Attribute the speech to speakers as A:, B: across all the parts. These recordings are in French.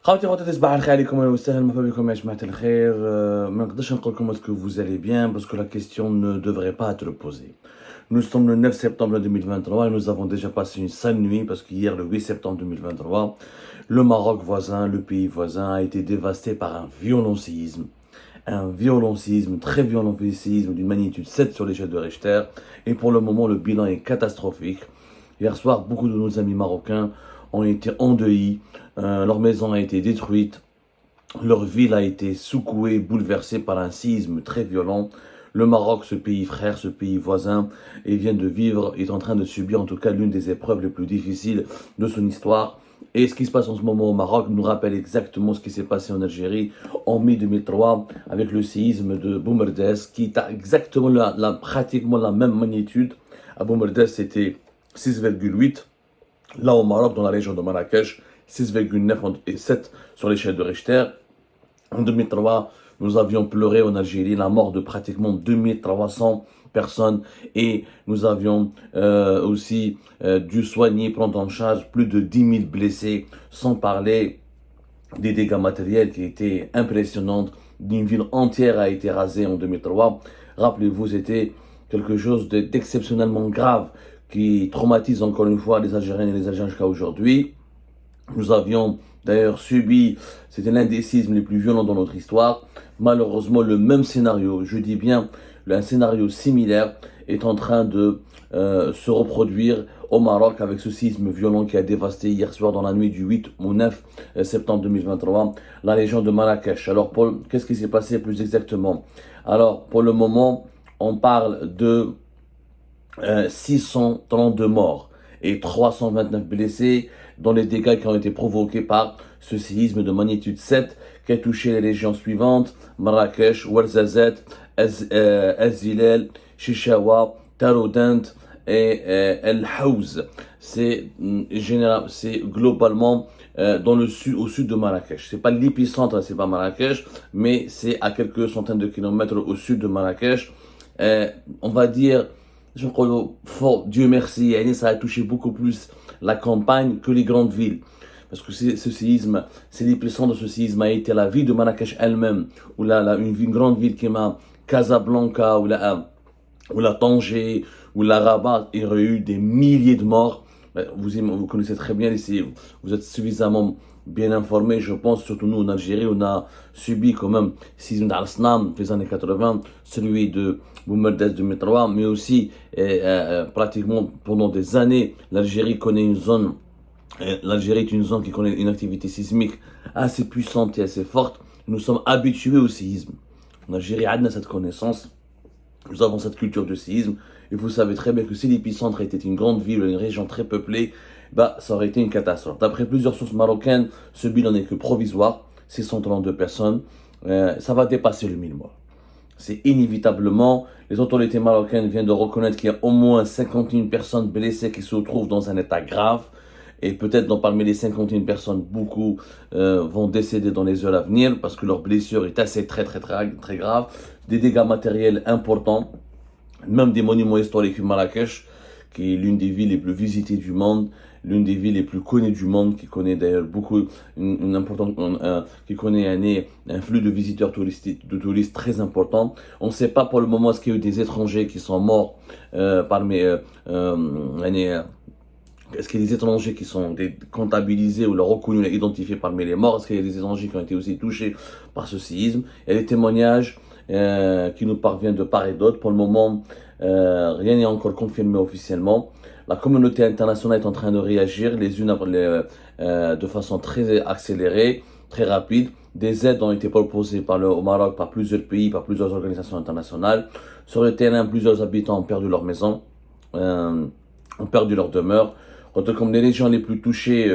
A: خواتي خواتاتي صباح الخير عليكم اهلا وسهلا مرحبا بكم يا جماعة الخير ما نقدرش نقول لكم est-ce que vous allez bien parce que la question ne devrait pas être posée. Nous sommes le 9 septembre 2023 et nous avons déjà passé une sale nuit parce qu'hier le 8 septembre 2023 le Maroc voisin, le pays voisin a été dévasté par un violent séisme, très violent séisme d'une magnitude 7 sur l'échelle de Richter et pour le moment le bilan est catastrophique. Hier soir beaucoup de nos amis marocains ont été endeuillés, leur maison a été détruite, leur ville a été secouée, bouleversée par un séisme très violent. Le Maroc, ce pays frère, ce pays voisin, est en train de subir en tout cas l'une des épreuves les plus difficiles de son histoire. Et ce qui se passe en ce moment au Maroc nous rappelle exactement ce qui s'est passé en Algérie en mai 2003 avec le séisme de Boumerdès qui a exactement pratiquement la même magnitude. À Boumerdès, c'était 6,8. Là au Maroc, dans la région de Marrakech, 6,9 et 7 sur l'échelle de Richter. En 2003, nous avions pleuré en Algérie la mort de pratiquement 2300 personnes et nous avions aussi dû soigner, prendre en charge plus de 10 000 blessés, sans parler des dégâts matériels qui étaient impressionnants. Une ville entière a été rasée en 2003. Rappelez-vous, c'était quelque chose d'exceptionnellement grave qui traumatise encore une fois les Algériens et les Algériens jusqu'à aujourd'hui. Nous avions d'ailleurs subi, c'était l'un des séismes les plus violents dans notre histoire. Malheureusement, le même scénario, je dis bien un scénario similaire, est en train de se reproduire au Maroc avec ce séisme violent qui a dévasté hier soir dans la nuit du 8 au 9 septembre 2023 la région de Marrakech. Alors, qu'est-ce qui s'est passé plus exactement? Alors, pour le moment, on parle de 632 morts et 329 blessés dans les dégâts qui ont été provoqués par ce séisme de magnitude 7 qui a touché les régions suivantes: Marrakech, Ouarzazate, Azilel, Chichawa, Taroudant et El Haouz. C'est globalement au sud de Marrakech. C'est pas l'épicentre, c'est pas Marrakech, mais c'est à quelques centaines de kilomètres au sud de Marrakech. On va dire, je crois, fort, Dieu merci, ça a touché beaucoup plus la campagne que les grandes villes. Parce que ce séisme, c'est l'épicentre de ce séisme a été la ville de Marrakech elle-même, ou une grande ville qui m'a Casablanca, ou la Tanger, ou la Rabat, il y aurait eu des milliers de morts. Vous connaissez très bien, vous êtes suffisamment bien informés, je pense, surtout nous en Algérie, on a subi quand même le séisme d'Arslan des années 80, celui de Boumerdès 2003, mais aussi pratiquement pendant des années, l'Algérie est une zone qui connaît une activité sismique assez puissante et assez forte. Nous sommes habitués au séisme. En Algérie, on a cette connaissance, nous avons cette culture de séisme, et vous savez très bien que si l'épicentre était une grande ville, une région très peuplée, ça aurait été une catastrophe. D'après plusieurs sources marocaines, ce bilan n'est que provisoire, 632 personnes, ça va dépasser le 1000 morts. C'est inévitablement, les autorités marocaines viennent de reconnaître qu'il y a au moins 51 personnes blessées qui se trouvent dans un état grave, et peut-être parmi les 51 personnes, beaucoup vont décéder dans les heures à venir parce que leur blessure est assez très grave, des dégâts matériels importants, même des monuments historiques de Marrakech, qui est l'une des villes les plus visitées du monde, l'une des villes les plus connues du monde, qui connaît d'ailleurs qui connaît un flux de visiteurs touristes très important. On ne sait pas pour le moment est-ce qu'il y a eu des étrangers qui sont morts est-ce qu'il y a des étrangers qui sont comptabilisés ou reconnus et identifiés parmi les morts? Est-ce qu'il y a des étrangers qui ont été aussi touchés par ce séisme? Il y a des témoignages qui nous parviennent de part et d'autre. Pour le moment, rien n'est encore confirmé officiellement. La communauté internationale est en train de réagir de façon très accélérée, très rapide. Des aides ont été proposées au Maroc par plusieurs pays, par plusieurs organisations internationales. Sur le terrain, plusieurs habitants ont perdu leur maison, ont perdu leur demeure. Comme les régions les plus touchées,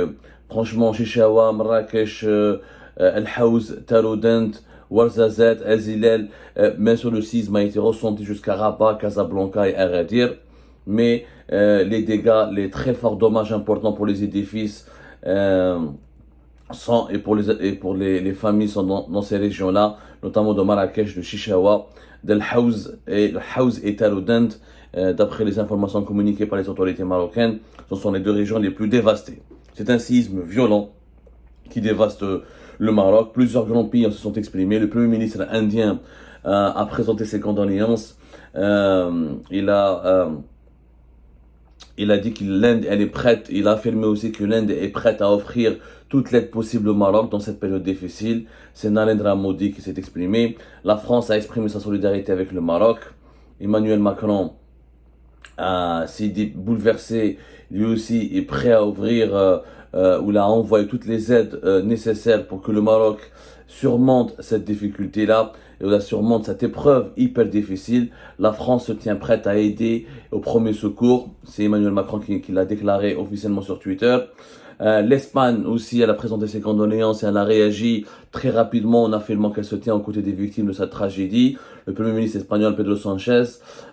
A: franchement, Chichawa, Marrakech, El Haouz, Taroudant, Ouarzazate, Azilel, bien sûr le séisme a été ressenti jusqu'à Rabat, Casablanca et Agadir, mais les dégâts, les très forts dommages importants pour les édifices et pour les familles sont dans ces régions-là, notamment de Marrakech, de Chichawa, d'El Haouz et Taroudant. D'après les informations communiquées par les autorités marocaines, ce sont les deux régions les plus dévastées. C'est un séisme violent qui dévaste le Maroc. Plusieurs grands pays se sont exprimés. Le Premier ministre indien a présenté ses condoléances. Il a dit que l'Inde, elle est prête. Il a affirmé aussi que l'Inde est prête à offrir toute l'aide possible au Maroc dans cette période difficile. C'est Narendra Modi qui s'est exprimé. La France a exprimé sa solidarité avec le Maroc. Emmanuel Macron s'est dit bouleversé. Lui aussi est prêt à ouvrir ou il a envoyé toutes les aides nécessaires pour que le Maroc surmonte cette difficulté-là et la surmonte cette épreuve hyper difficile. La France se tient prête à aider au premier secours. C'est Emmanuel Macron qui l'a déclaré officiellement sur Twitter. L'Espagne aussi, elle a présenté ses condoléances et elle a réagi très rapidement en affirmant qu'elle se tient aux côtés des victimes de cette tragédie. Le Premier ministre espagnol Pedro Sánchez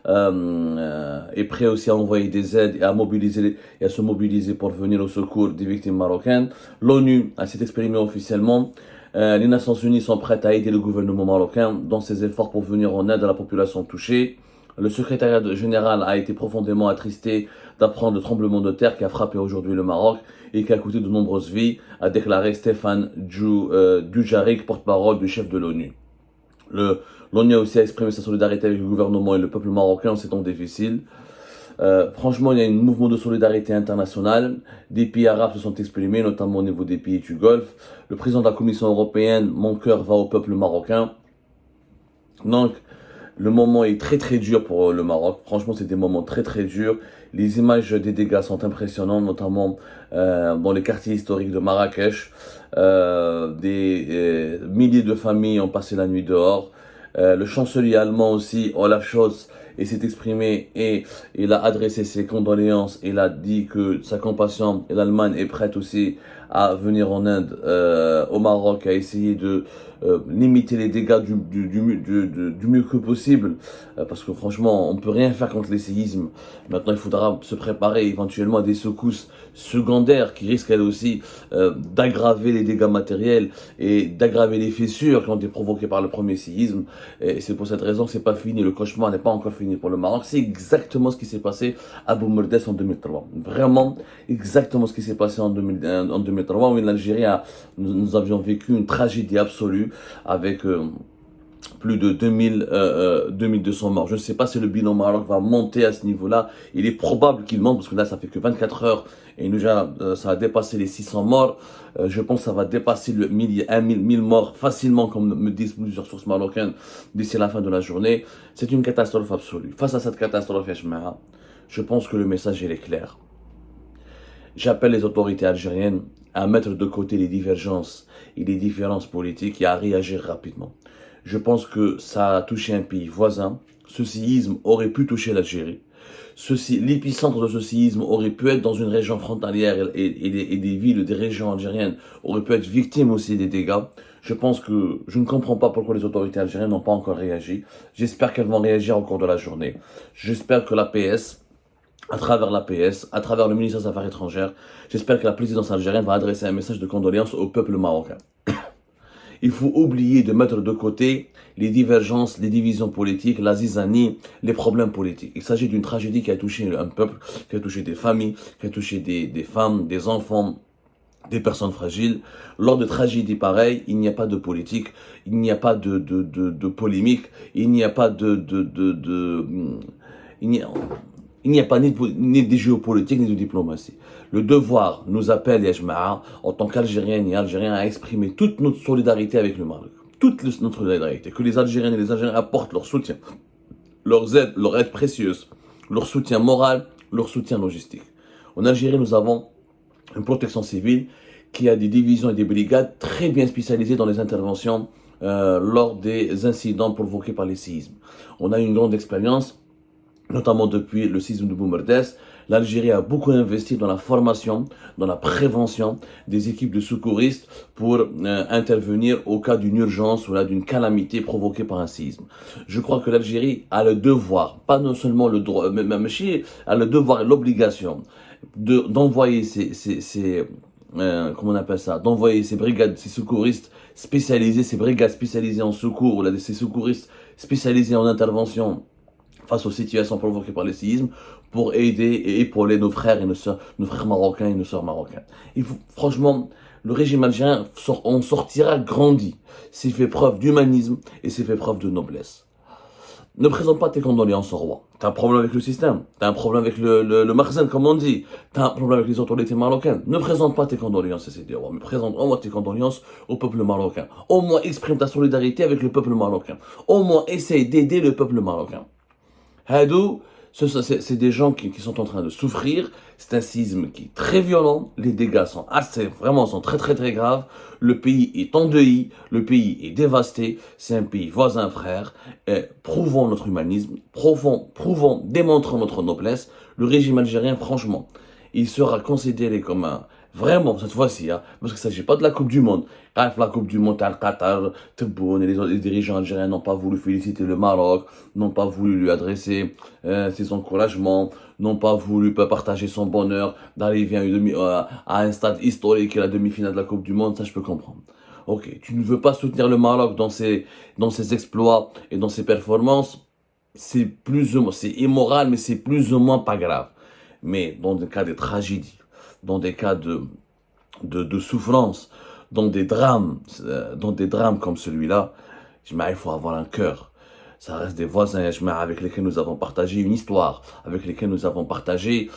A: est prêt aussi à envoyer des aides et à se mobiliser pour venir au secours des victimes marocaines. L'ONU s'est exprimée officiellement. Les Nations Unies sont prêtes à aider le gouvernement marocain dans ses efforts pour venir en aide à la population touchée. Le secrétariat général a été profondément attristé d'apprendre le tremblement de terre qui a frappé aujourd'hui le Maroc et qui a coûté de nombreuses vies, a déclaré Stéphane Dujarric, porte-parole du chef de l'ONU. L'ONU a aussi exprimé sa solidarité avec le gouvernement et le peuple marocain en ces temps difficiles. Franchement, il y a un mouvement de solidarité internationale. Des pays arabes se sont exprimés, notamment au niveau des pays du Golfe. Le président de la Commission européenne, mon cœur va au peuple marocain. Donc, le moment est très très dur pour le Maroc. Franchement, c'est des moments très très durs. Les images des dégâts sont impressionnantes, notamment dans les quartiers historiques de Marrakech. Des milliers de familles ont passé la nuit dehors. Le chancelier allemand aussi, Olaf Scholz, s'est exprimé et il a adressé ses condoléances. Il a dit que sa compassion et l'Allemagne est prête aussi à venir en Inde, au Maroc, à essayer de limiter les dégâts du mieux que possible, parce que franchement, on peut rien faire contre les séismes. Maintenant, il faudra se préparer éventuellement à des secousses secondaires qui risquent elles aussi d'aggraver les dégâts matériels et d'aggraver les fissures qui ont été provoquées par le premier séisme. Et c'est pour cette raison que c'est pas fini. Le cauchemar n'est pas encore fini pour le Maroc. C'est exactement ce qui s'est passé à Boumerdès en 2003. Vraiment, exactement ce qui s'est passé en 2003, où l'Algérie nous avions vécu une tragédie absolue avec plus de 2200 morts. Je ne sais pas si le bilan Maroc va monter à ce niveau-là. Il est probable qu'il monte parce que là, ça fait que 24 heures et déjà, ça a dépassé les 600 morts. Je pense que ça va dépasser le 1000 morts facilement, comme me disent plusieurs sources marocaines, d'ici la fin de la journée. C'est une catastrophe absolue. Face à cette catastrophe, je pense que le message il est clair. J'appelle les autorités algériennes à mettre de côté les divergences et les différences politiques et à réagir rapidement. Je pense que ça a touché un pays voisin. Ce séisme aurait pu toucher l'Algérie. L'épicentre de ce séisme aurait pu être dans une région frontalière et des villes, des régions algériennes auraient pu être victimes aussi des dégâts. Je pense que je ne comprends pas pourquoi les autorités algériennes n'ont pas encore réagi. J'espère qu'elles vont réagir au cours de la journée. J'espère que l'APS, à travers le ministère des Affaires étrangères, j'espère que la présidence algérienne va adresser un message de condoléances au peuple marocain. Il faut oublier de mettre de côté les divergences, les divisions politiques, la zizanie, les problèmes politiques. Il s'agit d'une tragédie qui a touché un peuple, qui a touché des familles, qui a touché des femmes, des enfants, des personnes fragiles. Lors de tragédies pareilles, il n'y a pas de politique, il n'y a pas de polémique, il n'y a pas il n'y a pas ni de géopolitique ni de diplomatie. Le devoir nous appelle, Yajma'a, en tant qu'Algériens et Algériens, à exprimer toute notre solidarité avec le Maroc. Toute notre solidarité. Que les Algériennes et les Algériens apportent leur soutien, leur aide précieuse, leur soutien moral, leur soutien logistique. En Algérie, nous avons une protection civile qui a des divisions et des brigades très bien spécialisées dans les interventions lors des incidents provoqués par les séismes. On a une grande expérience, notamment depuis le séisme de Boumerdès. L'Algérie a beaucoup investi dans la formation, dans la prévention des équipes de secouristes pour intervenir au cas d'une urgence ou d'une calamité provoquée par un séisme. Je crois que l'Algérie a le devoir, pas non seulement le droit, mais même a le devoir et l'obligation d'envoyer d'envoyer ces brigades, ces secouristes spécialisés, ces brigades spécialisées en secours, ou ces secouristes spécialisés en intervention face aux situations provoquées par les séismes, pour aider et épauler nos frères et nos frères marocains et nos sœurs marocaines. Franchement, le régime algérien en sortira grandi, s'il fait preuve d'humanisme et s'il fait preuve de noblesse. Ne présente pas tes condoléances au roi. T'as un problème avec le système, t'as un problème avec le Makhzen, comme on dit, t'as un problème avec les autorités marocaines. Ne présente pas tes condoléances à ces rois, mais présente au moins tes condoléances au peuple marocain. Au moins exprime ta solidarité avec le peuple marocain. Au moins essaye d'aider le peuple marocain. Hadou, c'est des gens qui sont en train de souffrir. C'est un séisme qui est très violent. Les dégâts sont sont très très très graves. Le pays est endeuillé. Le pays est dévasté. C'est un pays voisin frère. Prouvons notre humanisme. Démontrons notre noblesse. Le régime algérien, franchement, il sera considéré comme un, vraiment, cette fois-ci, hein, parce qu'il ne s'agit pas de la Coupe du Monde. La Coupe du Monde, le Qatar, Tebboune et les dirigeants algériens n'ont pas voulu féliciter le Maroc, n'ont pas voulu lui adresser ses encouragements, n'ont pas voulu partager son bonheur d'arriver à un stade historique et la demi-finale de la Coupe du Monde, ça je peux comprendre. Ok, tu ne veux pas soutenir le Maroc dans ses exploits et dans ses performances, c'est immoral, mais c'est plus ou moins pas grave. Mais dans des cas de tragédie, dans des cas de souffrance, dans des drames comme celui-là, il faut avoir un cœur. Ça reste des voisins avec lesquels nous avons partagé une histoire, avec lesquels nous avons partagé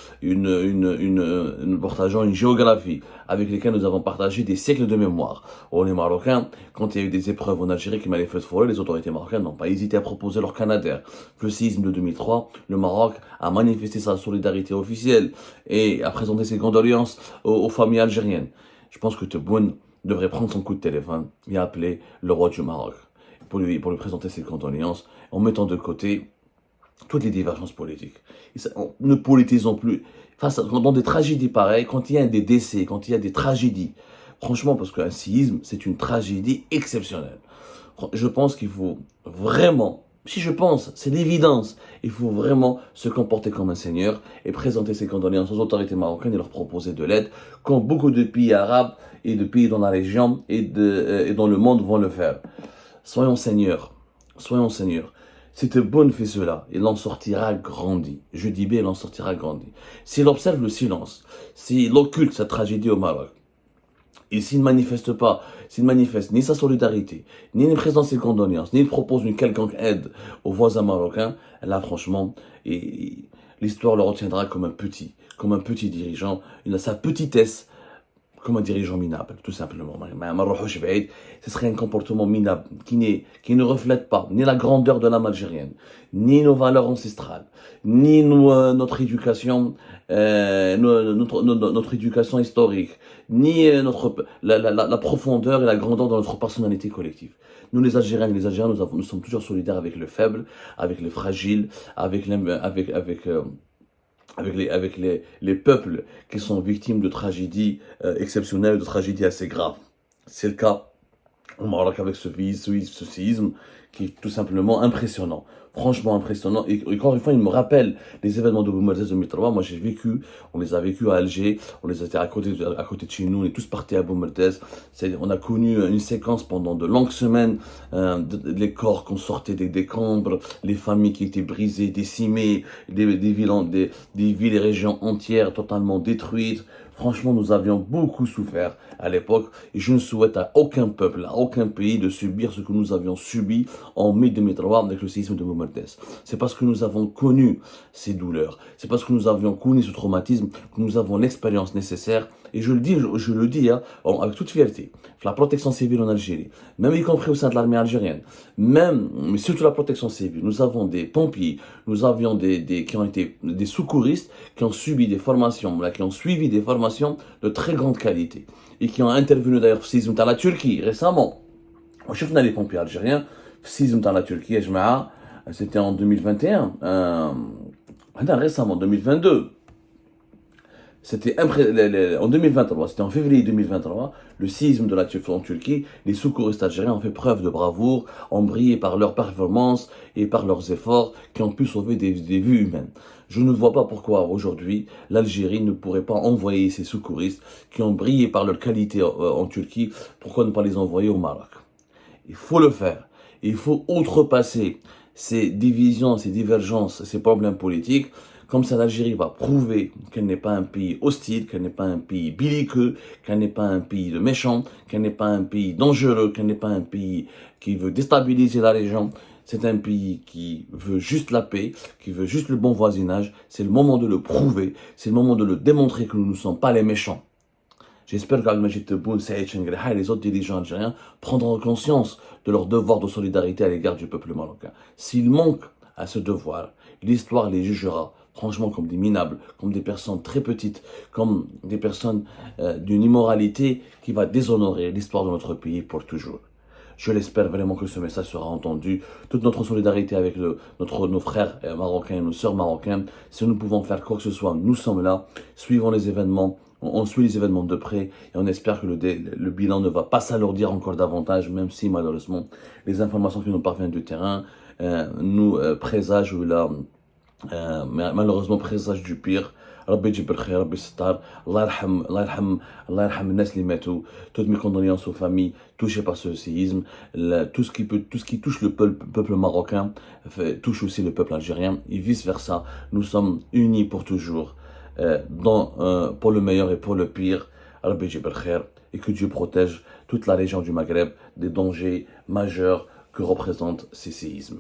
A: partageons une géographie, avec lesquels nous avons partagé des siècles de mémoire. Oh, les Marocains, quand il y a eu des épreuves en Algérie qui m'allaient fait forer, les autorités marocaines n'ont pas hésité à proposer leur Canadair. Le séisme de 2003, le Maroc a manifesté sa solidarité officielle et a présenté ses condoléances aux familles algériennes. Je pense que Tebboune devrait prendre son coup de téléphone et appeler le roi du Maroc pour lui présenter ses condoléances en mettant de côté toutes les divergences politiques. Ne politisons plus. Dans des tragédies pareilles, quand il y a des décès, quand il y a des tragédies, franchement, parce qu'un séisme, c'est une tragédie exceptionnelle. Je pense qu'il faut vraiment, c'est l'évidence, il faut vraiment se comporter comme un seigneur et présenter ses condoléances aux autorités marocaines et leur proposer de l'aide, comme beaucoup de pays arabes et de pays dans la région et dans le monde vont le faire. Soyons seigneurs. Si Tebboune fait cela, il en sortira grandi. Je dis bien, il en sortira grandi. S'il observe le silence, s'il occulte sa tragédie au Maroc, et s'il ne manifeste ni sa solidarité, ni ne présente ses condoléances, ni ne propose une quelconque aide aux voisins marocains, là franchement, l'histoire le retiendra comme un petit dirigeant. Il a sa petitesse, comme un dirigeant minable, tout simplement. Ce serait un comportement minable qui ne reflète pas ni la grandeur de l'âme algérienne, ni nos valeurs ancestrales, ni notre éducation, notre éducation historique, ni la profondeur et la grandeur de notre personnalité collective. Nous, les Algériens, nous sommes toujours solidaires avec le faible, avec les fragiles, avec les peuples qui sont victimes de tragédies exceptionnelles, de tragédies assez graves. C'est le cas au Maroc avec ce séisme qui est tout simplement impressionnant. Franchement impressionnant. Et encore une fois, il me rappelle les événements de Boumerdès 2003. Moi, on les a vécus à Alger, on les a été à côté de chez nous, on est tous partis à Boumerdès. On a connu une séquence pendant de longues semaines, les corps qu'on sortait des décombres, les familles qui étaient brisées, décimées, des villes et régions entières totalement détruites. Franchement, nous avions beaucoup souffert à l'époque et je ne souhaite à aucun peuple, à aucun pays de subir ce que nous avions subi en mai 2003 avec le séisme de Boumerdès. C'est parce que nous avons connu ces douleurs, c'est parce que nous avions connu ce traumatisme que nous avons l'expérience nécessaire. Et je le dis avec toute fierté, la protection civile en Algérie, même y compris au sein de l'armée algérienne, mais surtout la protection civile, nous avons des pompiers, nous avions qui ont été des secouristes, qui ont suivi des formations, qui ont suivi des formations de très grande qualité, et qui ont intervenu d'ailleurs au séisme dans la Turquie récemment. On chef les pompiers algériens, séisme dans la Turquie, c'était en 2021, récemment, 2022. C'était en 2023, c'était en février 2023, le séisme de la Turquie. Les secouristes algériens ont fait preuve de bravoure, ont brillé par leur performance et par leurs efforts qui ont pu sauver des vies humaines. Je ne vois pas pourquoi aujourd'hui l'Algérie ne pourrait pas envoyer ces secouristes qui ont brillé par leur qualité en Turquie. Pourquoi ne pas les envoyer au Maroc? Il faut le faire. Il faut outrepasser ces divisions, ces divergences, ces problèmes politiques. Comme ça, l'Algérie va prouver qu'elle n'est pas un pays hostile, qu'elle n'est pas un pays belliqueux, qu'elle n'est pas un pays de méchants, qu'elle n'est pas un pays dangereux, qu'elle n'est pas un pays qui veut déstabiliser la région. C'est un pays qui veut juste la paix, qui veut juste le bon voisinage. C'est le moment de le prouver, c'est le moment de le démontrer que nous ne sommes pas les méchants. J'espère qu'Al-Majid Tebboune, Saïd Chengrha et les autres dirigeants algériens prendront conscience de leur devoir de solidarité à l'égard du peuple marocain. S'ils manquent à ce devoir, l'histoire les jugera, franchement, comme des minables, comme des personnes très petites, comme des personnes d'une immoralité qui va déshonorer l'histoire de notre pays pour toujours. Je l'espère vraiment que ce message sera entendu. Toute notre solidarité avec nos frères marocains et nos sœurs marocaines. Si nous pouvons faire quoi que ce soit, nous sommes là. Suivons les événements. On suit les événements de près et on espère que le bilan ne va pas s'alourdir encore davantage, même si malheureusement les informations qui nous parviennent du terrain nous présagent malheureusement présagent du pire. ربي يجيب الخير ربي يستر الله يرحم الله يرحم الله يرحم الناس اللي ماتوا. Toutes mes condoléances aux familles touchées par ce séisme. Tout ce qui touche le peuple marocain touche aussi le peuple algérien et vice versa. Nous sommes unis pour toujours, pour le meilleur et pour le pire. ربي يجيب الخير et que Dieu protège toute la région du Maghreb des dangers majeurs que représentent ces séismes.